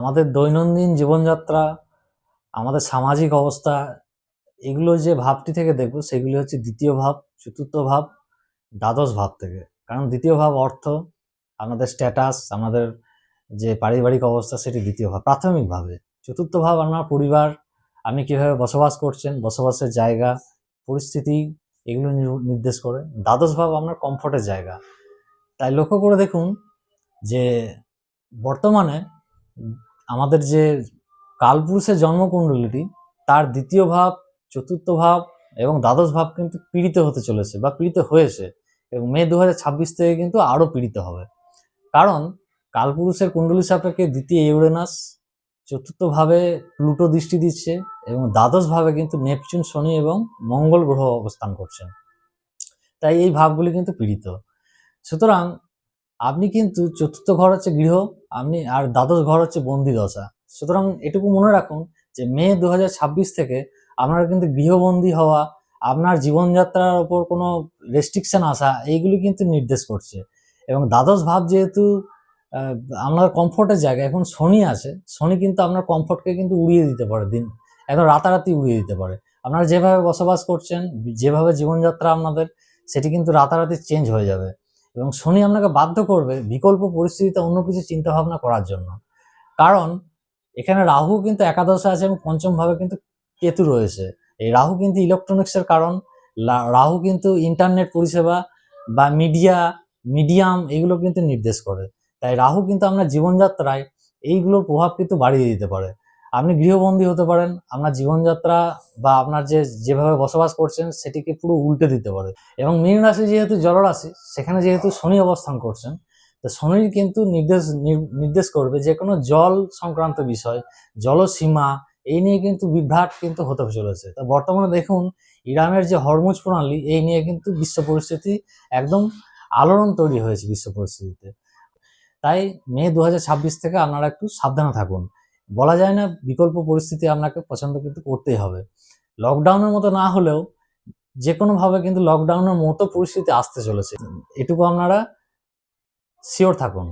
আমাদের দৈনন্দিন জীবনযাত্রা, আমাদের সামাজিক অবস্থা, এগুলো যে ভাবটি থেকে দেখব সেগুলি হচ্ছে দ্বিতীয় ভাব, চতুর্থ ভাব, দ্বাদশ ভাব থেকে। কারণ দ্বিতীয় ভাব অর্থ, আমাদের স্ট্যাটাস, আমাদের যে পারিবারিক অবস্থা সেটি দ্বিতীয় ভাব প্রাথমিকভাবে। চতুর্থ ভাব আপনার পরিবার, আপনি কীভাবে বসবাস করছেন, বসবাসের জায়গা, পরিস্থিতি, এগুলো নির্দেশ করে। দ্বাদশ ভাব আপনার কমফর্টের জায়গা। তাই লক্ষ্য করে দেখুন যে বর্তমানে আমাদের যে কালপুরুষের জন্মকুণ্ডলীটি, তার দ্বিতীয় ভাব, চতুর্থ ভাব এবং দ্বাদশ ভাব কিন্তু পীড়িত হতে চলেছে বা পীড়িত হয়েছে, এবং মে 2026 থেকে কিন্তু আরও পীড়িত হবে। কারণ কালপুরুষের কুণ্ডলী সাপেক্ষে দ্বিতীয় ইউরেনাস, চতুর্থ ভাবে প্লুটো দৃষ্টি দিচ্ছে, এবং দ্বাদশ ভাবে কিন্তু নেপচুন, শনি এবং মঙ্গল গ্রহ অবস্থান করছেন। তাই এই ভাবগুলি কিন্তু পীড়িত। সুতরাং আপনি কিন্তু চতুর্থ ঘর হচ্ছে গৃহ, আপনি আর দ্বাদশ ঘর হচ্ছে বন্দি দশা। সুতরাং এটুকু মনে রাখুন যে মে 2026 থেকে আপনার কিন্তু গৃহবন্দী হওয়া, আপনার জীবনযাত্রার ওপর কোনো রেস্ট্রিকশন আসা, এইগুলি কিন্তু নির্দেশ করছে। এবং দ্বাদশ ভাব যেহেতু আপনার কমফোর্টের জায়গা, এখন শনি আছে, শনি কিন্তু আপনার কমফোর্টকে কিন্তু উড়িয়ে দিতে পারে, দিন একদম রাতারাতি উড়িয়ে দিতে পারে। আপনারা যেভাবে বসবাস করছেন, যেভাবে জীবনযাত্রা আপনাদের, সেটি কিন্তু রাতারাতি চেঞ্জ হয়ে যাবে। এবং শনি আপনাকে বাধ্য করবে বিকল্প পরিস্থিতিতে অন্য কিছু চিন্তা ভাবনা করার জন্য। কারণ এখানে রাহু কিন্তু একাদশে আছে এবং পঞ্চম ভাবে কিন্তু কেতু রয়েছে। এই রাহু কিন্তু ইলেকট্রনিক্সের কারণ, রাহু কিন্তু ইন্টারনেট পরিষেবা বা মিডিয়াম এগুলো কিন্তু নির্দেশ করে। তাই রাহু কিন্তু আপনার জীবনযাত্রায় এইগুলোর প্রভাব কিন্তু বাড়িয়ে দিতে পারে। আপনি গৃহবন্দী হতে পারেন, আপনার জীবনযাত্রা বা আপনার যেভাবে বসবাস করছেন সেটিকে পুরো উল্টে দিতে পারে। এবং মীন রাশি যেহেতু জলরাশি, সেখানে যেহেতু শনি অবস্থান করছেন, তো শনির কিন্তু নির্দেশ করবে যে কোনো জল সংক্রান্ত বিষয়, জলসীমা, এই নিয়ে কিন্তু বিভ্রাট কিন্তু হতে চলেছে। তো বর্তমানে দেখুন ইরানের যে হরমুজ প্রণালী, এই নিয়ে কিন্তু বিশ্ব পরিস্থিতি একদম আলোড়ন তৈরি হয়েছে বিশ্ব পরিস্থিতিতে। তাই মে 2026 থেকে আপনারা একটু সাবধানে থাকুন। বলা যায় না, বিকল্প পরিস্থিতি আপনাকে পছন্দ কিন্তু করতেই হবে। লকডাউনের মতো না হলেও যে কোনোভাবে কিন্তু লকডাউনের মতো পরিস্থিতি আসতে চলেছে, এটুকু আপনারা শিওর থাকুন।